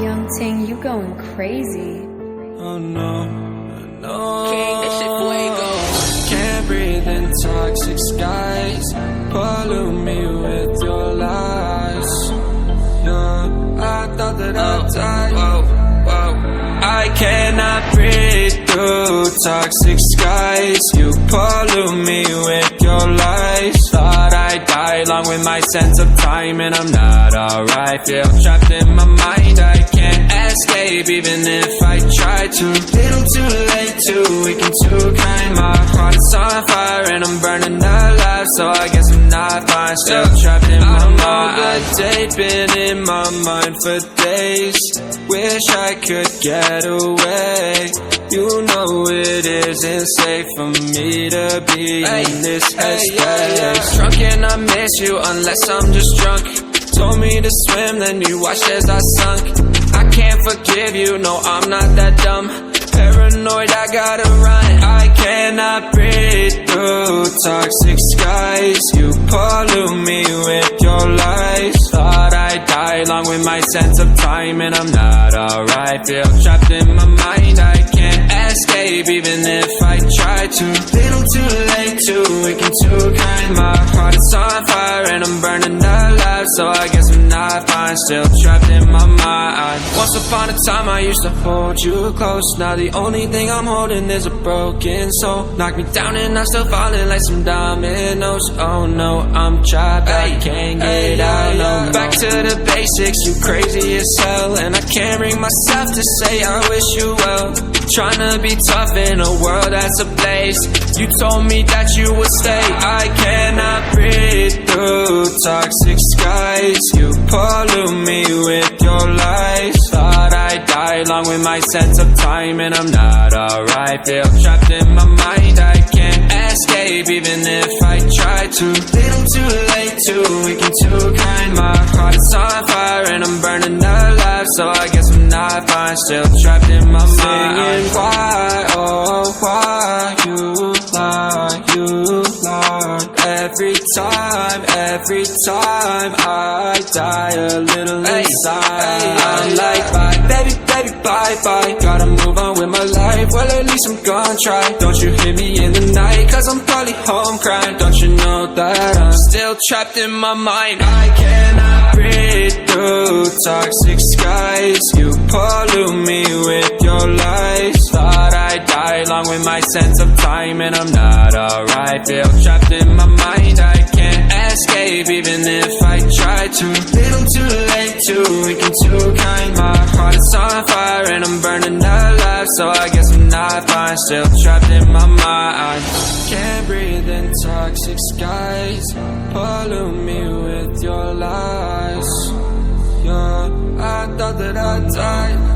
Young Ting, you going crazy. Oh no, no. King, that shit fuego. Can't breathe in toxic skies. Pollute me with your lies. Yeah, I thought that I'd die. I cannot breathe through toxic skies. You pollute me with your lies. Thought I'd die along with my sense of time, and I'm not alright. Feel trapped in my mind, I can't escape even if I try to. Little too late, too weak and too kind. My heart is on fire and I'm burning alive, so I guess I'm not fine. Still trapped in my mind. All day been in my mind for days. Wish I could get away. You know it isn't safe for me to be in this headspace. Drunk and I miss you unless I'm just drunk. Told me to swim, then you watched as I sunk. I can't forgive you, no I'm not that dumb. Paranoid, I gotta run. I cannot breathe through toxic skies. You pollute me with your lies. Thought I'd die along with my sense of time, and I'm not alright. Feel trapped in my mind, I can't escape even if I try to. Little too late, too weak and too kind. My heart is on fire and I'm burning alive, so I guess I'm not fine. Still trapped in my mind. Once upon a time I used to hold you close. Now the only thing I'm holding is a broken soul. Knock me down and I'm still falling like some dominoes. Oh no, I'm trapped, I can't get out no more. Back to the basics, you crazy as hell, and I can't bring myself to say I wish you well. Tryna be tough in a world that's ablaze. You told me that you would stay. I cannot breathe through toxic skies. You pollute me with your lies. Thought I'd die along with my sense of time, and I'm not alright. Feel trapped in my mind, I can't escape even if I try to. Little too late, too weak and too kind. My heart is on fire and I'm burning alive, so I guess I'm not fine. Still trapped in my mind. Why, oh why you lie every time I die a little inside. I'm like bye, baby, bye. Gotta move on with my life, well at least I'm gonna try. Don't you hit me in the night, cause I'm probably home crying. Don't you know that I'm still trapped in my mind. I cannot breathe through toxic skies. You pollute me with your lies. Thought I'd die along with my sense of time, and I'm not alright. Feel trapped in my mind, I can't escape even if I try to. Little too late, too weak and too kind. My heart is on fire and I'm burning alive, so I guess I'm not fine. Still trapped in my mind. Can't breathe in toxic skies. Pollute me with your lies. Yeah, I thought that I'd die.